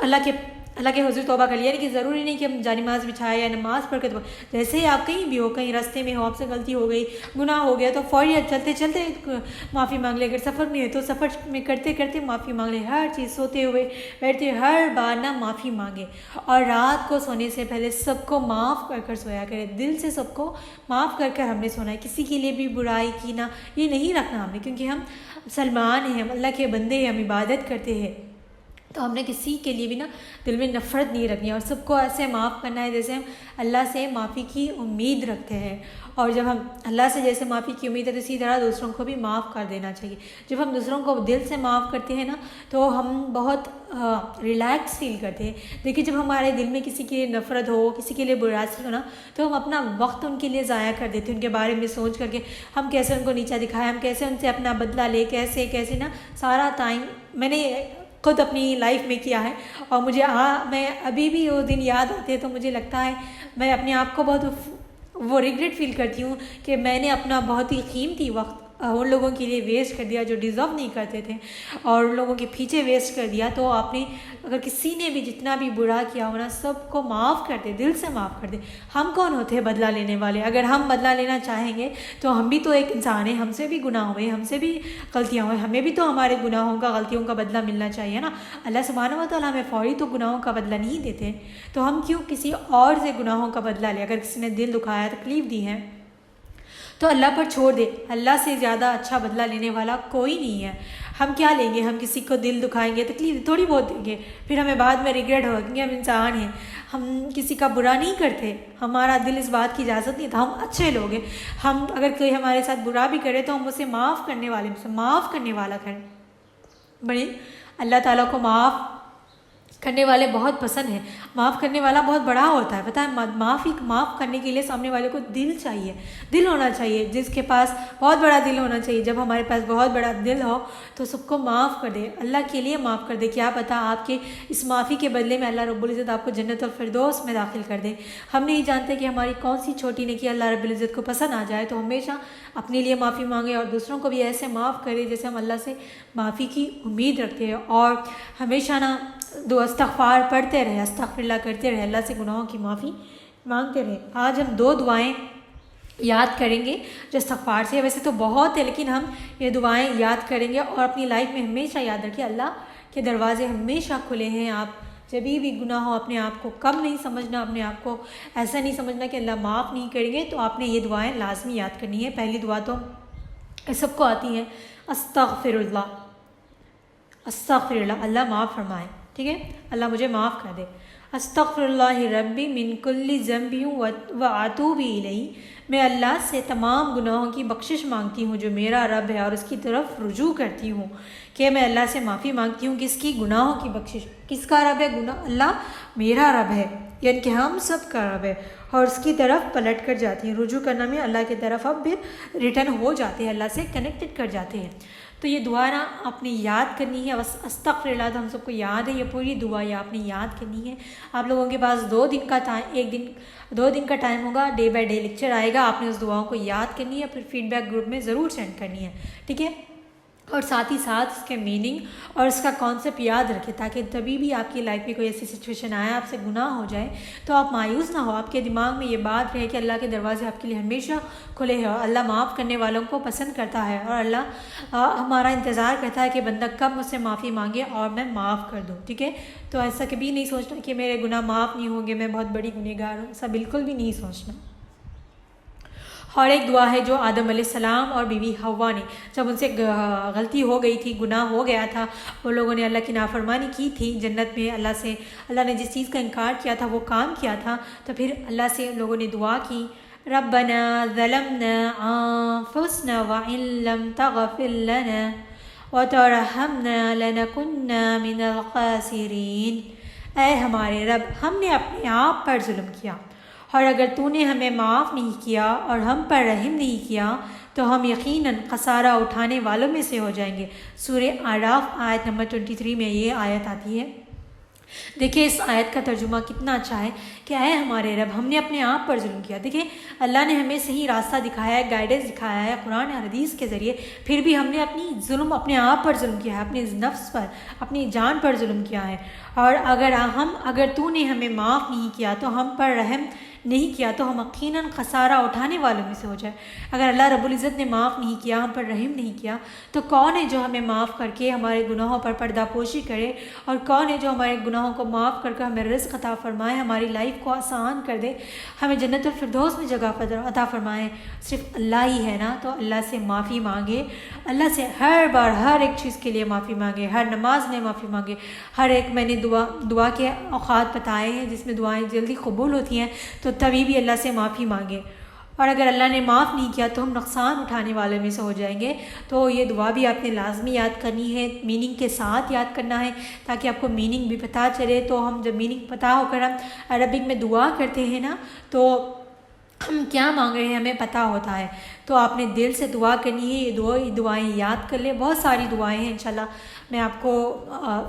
اللہ کے حضور توبہ کر لیا، یعنی کہ ضروری نہیں کہ ہم جانماز بچھائے یا نماز پڑھ کے جیسے ہی آپ کہیں بھی ہو، کہیں راستے میں ہو، آپ سے غلطی ہو گئی، گناہ ہو گیا، تو فوری چلتے چلتے معافی مانگ لے. اگر سفر میں ہے تو سفر میں کرتے کرتے معافی مانگ لے. ہر چیز سوتے ہوئے بیٹھتے ہوئے ہر بار نہ معافی مانگے. اور رات کو سونے سے پہلے سب کو معاف کر کر سویا کرے، دل سے سب کو معاف کر کر ہم نے سونا ہے. کسی کے لیے بھی برائی کی نہ یہ نہیں رکھنا ہم نے، کیونکہ ہم مسلمان ہیں، ہم اللہ کے بندے ہیں، ہم عبادت کرتے ہیں، تو ہم نے کسی کے لیے بھی نا دل میں نفرت نہیں رکھنی ہے، اور سب کو ایسے معاف کرنا ہے جیسے ہم اللہ سے معافی کی امید رکھتے ہیں. اور جب ہم اللہ سے جیسے معافی کی امید ہے تو اسی طرح دوسروں کو بھی معاف کر دینا چاہیے. جب ہم دوسروں کو دل سے معاف کرتے ہیں نا تو ہم بہت ریلیکس فیل کرتے ہیں. دیکھیے جب ہمارے دل میں کسی کے لیے نفرت ہو، کسی کے لیے برائی ہو نا، تو ہم اپنا وقت ان کے لیے ضائع کر دیتے ہیں، ان کے بارے میں سوچ کر کے ہم کیسے ان کو نیچا دکھائیں، ہم کیسے ان سے اپنا بدلہ لے، کیسے نا سارا ٹائم. میں نے خود اپنی لائف میں کیا ہے، اور مجھے میں ابھی بھی وہ دن یاد آتے ہیں تو مجھے لگتا ہے میں اپنے آپ کو بہت وہ ریگریٹ فیل کرتی ہوں کہ میں نے اپنا بہت ہی قیمتی وقت ان لوگوں کے لیے ویسٹ کر دیا جو ڈیزرو نہیں کرتے تھے، اور ان لوگوں کے پیچھے ویسٹ کر دیا. تو آپ نے اگر کسی نے بھی جتنا بھی برا کیا ہونا سب کو معاف کر دے، دل سے معاف کر دے. ہم کون ہوتے ہیں بدلہ لینے والے؟ اگر ہم بدلہ لینا چاہیں گے تو ہم بھی تو ایک انسان ہیں، ہم سے بھی گناہ ہوئے، ہم سے بھی غلطیاں ہوئے، ہمیں بھی تو ہمارے گناہوں کا غلطیوں کا بدلہ ملنا چاہیے نا. اللہ سبحانہ و تعالیٰ ہمیں فوری تو گناہوں کا بدلہ نہیں دیتے، تو ہم کیوں کسی اور سے گناہوں کا بدلہ لیں؟ اگر کسی نے دل دکھایا، تکلیف دی ہے تو اللہ پر چھوڑ دے. اللہ سے زیادہ اچھا بدلہ لینے والا کوئی نہیں ہے. ہم کیا لیں گے؟ ہم کسی کو دل دکھائیں گے، تکلیف تھوڑی بہت دیں گے، پھر ہمیں بعد میں ریگریٹ ہوگا، کیونکہ ہم انسان ہیں، ہم کسی کا برا نہیں کرتے، ہمارا دل اس بات کی اجازت نہیں تھا. ہم اچھے لوگ ہیں، ہم اگر کوئی ہمارے ساتھ برا بھی کرے تو ہم اسے معاف کرنے والا کریں. بڑی اللہ تعالیٰ کو معاف کرنے والے بہت پسند ہیں. معاف کرنے والا بہت بڑا ہوتا ہے، پتہ ہے؟ معاف کرنے کے لیے سامنے والے کو دل چاہیے، دل ہونا چاہیے. جس کے پاس بہت بڑا دل ہونا چاہیے. جب ہمارے پاس بہت بڑا دل ہو تو سب کو معاف کر دے، اللہ کے لیے معاف کر دے. کیا پتہ آپ کے اس معافی کے بدلے میں اللہ رب العزت آپ کو جنت الفردوس میں داخل کر دے. ہم نہیں جانتے کہ ہماری کون سی چھوٹی نیکی اللہ رب العزت کو پسند آ جائے. تو ہمیشہ اپنے لیے معافی مانگے اور دوسروں کو بھی ایسے معاف کرے جیسے ہم اللہ سے معافی کی امید رکھتے ہیں. اور ہمیشہ نا استغفار پڑھتے رہے، استغفر اللہ کرتے رہے، اللہ سے گناہوں کی معافی مانگتے رہے. آج ہم 2 دعائیں یاد کریں گے جو استغفار سے، ویسے تو بہت ہے لیکن ہم یہ دعائیں یاد کریں گے. اور اپنی لائف میں ہمیشہ یاد رکھیں اللہ کے دروازے ہمیشہ کھلے ہیں. آپ جب بھی گناہ ہو اپنے آپ کو کم نہیں سمجھنا، اپنے آپ کو ایسا نہیں سمجھنا کہ اللہ معاف نہیں کریں گے. تو آپ نے یہ دعائیں لازمی یاد کرنی ہے. پہلی دعا تو سب کو آتی ہے، استغفر اللہ، استغفر اللہ، اللہ معاف فرمائے. ٹھیک ہے، اللہ مجھے معاف کر دے. استغفر اللہ ربی من کل ذنب و اتوب الیہ، میں اللہ سے تمام گناہوں کی بخشش مانگتی ہوں جو میرا رب ہے، اور اس کی طرف رجوع کرتی ہوں کہ میں اللہ سے معافی مانگتی ہوں. کس کی؟ گناہوں کی بخشش. کس کا رب ہے؟ اللہ میرا رب ہے، یعنی کہ ہم سب کا رب ہے، اور اس کی طرف پلٹ کر جاتی ہیں. رجوع کرنا میں اللہ کی طرف اب پھر ریٹرن ہو جاتے ہیں، اللہ سے کنیکٹڈ کر جاتے ہیں. تو یہ دعا نا آپ نے یاد کرنی ہے. بس استغفر اللہ تو ہم سب کو یاد ہے، یہ پوری دعا یہ آپ نے یاد کرنی ہے. آپ لوگوں کے پاس 2 دن کا ٹائم ہوگا، ڈے بائی ڈے لیکچر آئے گا. آپ نے اس دعاؤں کو یاد کرنی ہے، پھر فیڈ بیک گروپ میں ضرور سینڈ کرنی ہے. ٹھیک ہے، اور ساتھ ہی ساتھ اس کے میننگ اور اس کا کانسیپٹ یاد رکھیں، تاکہ کبھی بھی آپ کی لائف میں کوئی ایسی سچویشن آئے، آپ سے گناہ ہو جائے تو آپ مایوس نہ ہو. آپ کے دماغ میں یہ بات رہے کہ اللہ کے دروازے آپ کے لیے ہمیشہ کھلے ہیں، اور اللہ معاف کرنے والوں کو پسند کرتا ہے، اور اللہ ہمارا انتظار کرتا ہے کہ بندہ کب مجھ سے معافی مانگے اور میں معاف کر دوں. ٹھیک ہے، تو ایسا کبھی نہیں سوچنا کہ میرے گناہ معاف نہیں ہوں گے، میں بہت بڑی گنہگار ہوں، ایسا بالکل بھی نہیں سوچنا. اور ایک دعا ہے جو آدم علیہ السلام اور بی بی حوا نے، جب ان سے غلطی ہو گئی تھی، گناہ ہو گیا تھا، وہ لوگوں نے اللہ کی نافرمانی کی تھی جنت میں، اللہ نے جس چیز کا انکار کیا تھا وہ کام کیا تھا، تو پھر اللہ سے لوگوں نے دعا کی، ربنا ظلمنا انفسنا وان لم تغفر لنا وترحمنا لنکن من الخاسرین. اے ہمارے رب، ہم نے اپنے آپ پر ظلم کیا، اور اگر تو نے ہمیں معاف نہیں کیا اور ہم پر رحم نہیں کیا تو ہم یقیناً خسارہ اٹھانے والوں میں سے ہو جائیں گے. سورہ اعراف آیت نمبر 23 میں یہ آیت آتی ہے. دیکھیں اس آیت کا ترجمہ کتنا اچھا ہے کہ اے ہمارے رب، ہم نے اپنے آپ پر ظلم کیا۔ دیکھیں اللہ نے ہمیں صحیح راستہ دکھایا ہے، گائیڈنس دکھایا ہے قرآن اور حدیث کے ذریعے، پھر بھی ہم نے اپنے آپ پر ظلم کیا ہے، اپنے نفس پر، اپنی جان پر ظلم کیا ہے۔ اور اگر تو نے ہمیں معاف نہیں کیا تو ہم پر رحم نہیں کیا تو ہم یقیناً خسارہ اٹھانے والوں میں سے ہو جائے۔ اگر اللہ رب العزت نے معاف نہیں کیا، ہم پر رحم نہیں کیا، تو کون ہے جو ہمیں معاف کر کے ہمارے گناہوں پر پردہ پوشی کرے، اور کون ہے جو ہمارے گناہوں کو معاف کر ہمیں رزق عطا فرمائے، ہماری لائف کو آسان کر دے، ہمیں جنت الفردوس میں جگہ عطا فرمائے؟ صرف اللہ ہی ہے نا۔ تو اللہ سے معافی مانگے، اللہ سے ہر بار ہر ایک چیز کے لیے معافی مانگے، ہر نماز میں معافی مانگے، ہر ایک میں نے دعا کے اوقات بتائے ہیں جس میں دعائیں جلدی قبول ہوتی ہیں، تو تبھی بھی اللہ سے معافی مانگے۔ اور اگر اللہ نے معاف نہیں کیا تو ہم نقصان اٹھانے والے میں سے ہو جائیں گے۔ تو یہ دعا بھی آپ نے لازمی یاد کرنی ہے، میننگ کے ساتھ یاد کرنا ہے، تاکہ آپ کو میننگ بھی پتہ چلے۔ تو ہم جب میننگ پتہ ہو کر ہم عربک میں دعا کرتے ہیں نا، تو ہم کیا مانگ رہے ہیں ہمیں پتہ ہوتا ہے۔ تو آپ نے دل سے دعا کرنی ہے، یہ دعائیں یاد کر لیں۔ بہت ساری دعائیں ہیں، انشاءاللہ میں آپ کو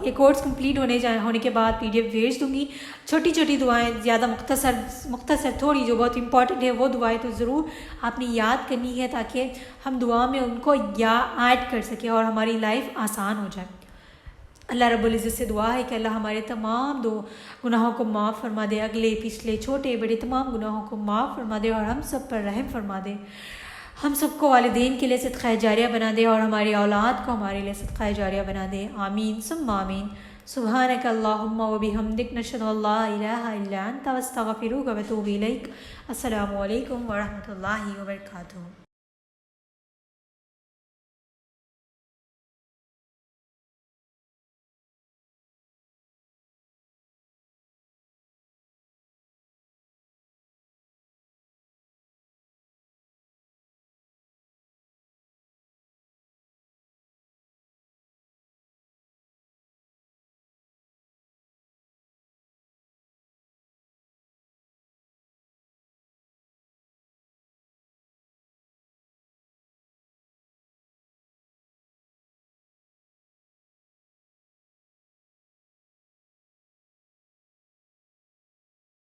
یہ کورس کمپلیٹ ہونے کے بعد PDF بھیج دوں گی۔ چھوٹی چھوٹی دعائیں، زیادہ مختصر تھوڑی جو بہت امپورٹنٹ ہے وہ دعائیں تو ضرور آپ نے یاد کرنی ہے، تاکہ ہم دعا میں ان کو ایڈ کر سکیں اور ہماری لائف آسان ہو جائے۔ اللہ رب العزت سے دعا ہے کہ اللہ ہمارے تمام گناہوں کو معاف فرما دے، اگلے پچھلے چھوٹے بڑے تمام گناہوں کو معاف فرما دے، اور ہم سب پر رحم فرما دے، ہم سب کو والدین کے لیے صدقہ جاریہ بنا دے، اور ہماری اولاد کو ہمارے لیے صدقہ جاریہ بنا دے۔ آمین ثم آمین۔ سبحانک اللہم و بحمدک، نشہد ان لا الہ الا انت، نستغفرک و نتوب الیک۔ السلام علیکم ورحمۃ اللہ وبرکاتہ۔